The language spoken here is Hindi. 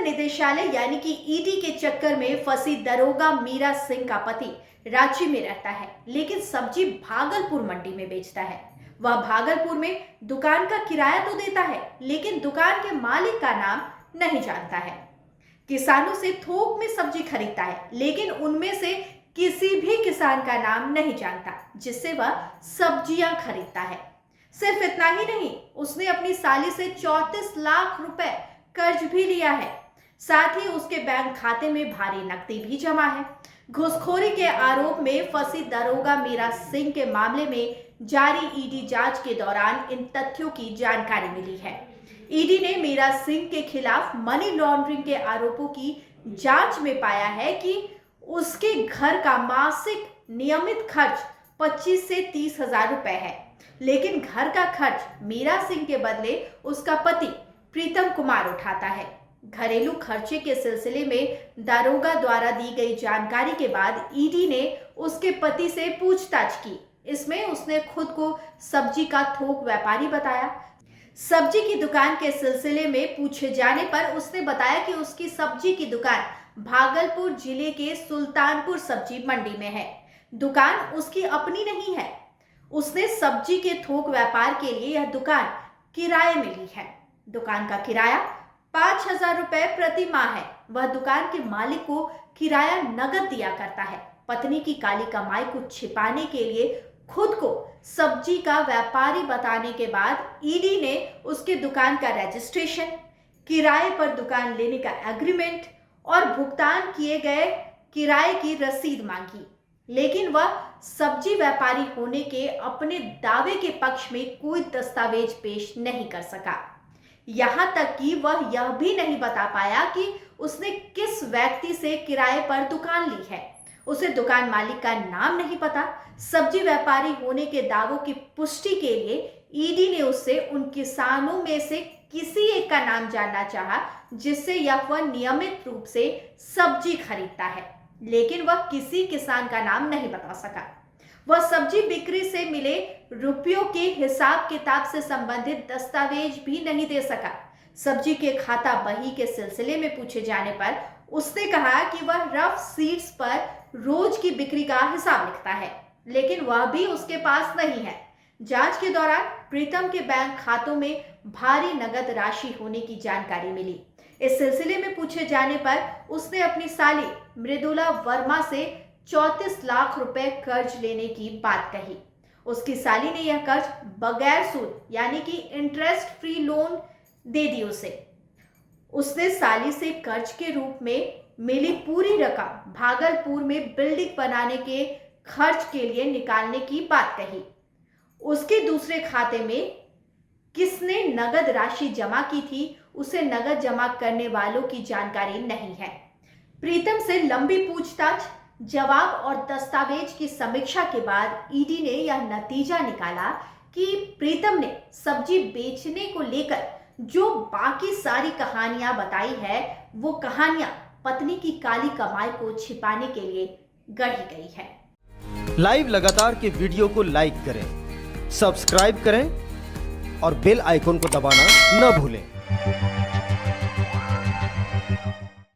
प्रवर्तन निदेशालय यानी कि ईडी के चक्कर में फंसी दरोगा मीरा सिंह का पति रांची में रहता है, लेकिन सब्जी भागलपुर मंडी में बेचता है। वह भागलपुर में दुकान का किराया तो देता है, लेकिन दुकान के मालिक का नाम नहीं जानता है। किसानों से थोक में सब्जी खरीदता है, लेकिन उनमें से किसी भी किसान का नाम नहीं जानता जिससे वह सब्जियां खरीदता है। सिर्फ इतना ही नहीं, उसने अपनी साली से 34 लाख रुपए कर्ज भी लिया है। साथ ही उसके बैंक खाते में भारी नकदी भी जमा है। घूसखोरी के आरोप में फंसी दरोगा मीरा सिंह के मामले में जारी ईडी जांच के दौरान इन तथ्यों की जानकारी मिली है। ईडी ने मीरा सिंह के खिलाफ मनी लॉन्ड्रिंग के आरोपों की जांच में पाया है कि उसके घर का मासिक नियमित खर्च 25 से 30 हजार रुपए है, लेकिन घर का खर्च मीरा सिंह के बदले उसका पति प्रीतम कुमार उठाता है। घरेलू खर्चे के सिलसिले में दारोगा द्वारा दी गई जानकारी के बाद ईडी ने उसके पति से पूछताछ की। इसमें उसने खुद को सब्जी का थोक व्यापारी बताया। सब्जी की दुकान के सिलसिले में पूछे जाने पर उसने बताया कि उसकी सब्जी की दुकान भागलपुर जिले के सुल्तानपुर सब्जी मंडी में है। दुकान उसकी अपनी नहीं है। उसने सब्जी के थोक व्यापार के लिए यह दुकान किराए में ली है। दुकान का किराया 5,000 रुपए प्रति माह है। वह दुकान के मालिक को किराया नगद दिया करता है। पत्नी की काली कमाई को छिपाने के लिए खुद को सब्जी का व्यापारी बताने के बाद ईडी ने उसके दुकान का रजिस्ट्रेशन, किराए पर दुकान लेने का एग्रीमेंट और भुगतान किए गए किराए की रसीद मांगी, लेकिन वह सब्जी व्यापारी होने के अपने दावे के पक्ष में कोई दस्तावेज पेश नहीं कर सका। यहां तक कि वह यह भी नहीं बता पाया कि उसने किस व्यक्ति से किराए पर दुकान ली है। उसे दुकान मालिक का नाम नहीं पता। सब्जी व्यापारी होने के दावों की पुष्टि के लिए ईडी ने उससे उन किसानों में से किसी एक का नाम जानना चाहा जिससे वह नियमित रूप से सब्जी खरीदता है, लेकिन वह किसी किसान का नाम नहीं बता सका। वह सब्जी बिक्री से मिले रुपयों के हिसाब किताब से संबंधित दस्तावेज भी नहीं दे सका। सब्जी के खाता बही के सिलसिले में पूछे जाने पर उसने कहा कि वह रफ सीड्स पर रोज की बिक्री का हिसाब लिखता है, लेकिन वह भी उसके पास नहीं है। जांच के दौरान प्रीतम के बैंक खातों में भारी नगद राशि होने की जानकारी मिली। इस सिलसिले में पूछे जाने पर उसने अपनी साली मृदुला वर्मा से 34 लाख रुपए कर्ज लेने की बात कही। उसकी साली ने यह कर्ज बगैर सूद यानी कि इंटरेस्ट फ्री लोन दे दी उसने साली से कर्ज के रूप में मिली पूरी रकम भागलपुर में बिल्डिंग बनाने के खर्च के लिए निकालने की बात कही। उसके दूसरे खाते में किसने नगद राशि जमा की थी, उसे नगद जमा करने वालों की जानकारी नहीं है। प्रीतम से लंबी पूछताछ, जवाब और दस्तावेज की समीक्षा के बाद ईडी ने यह नतीजा निकाला कि प्रीतम ने सब्जी बेचने को लेकर जो बाकी सारी कहानियां बताई है, वो कहानियां पत्नी की काली कमाई को छिपाने के लिए गढ़ी गई है। लाइव लगातार के वीडियो को लाइक करें, सब्सक्राइब करें और बेल आइकन को दबाना न भूलें।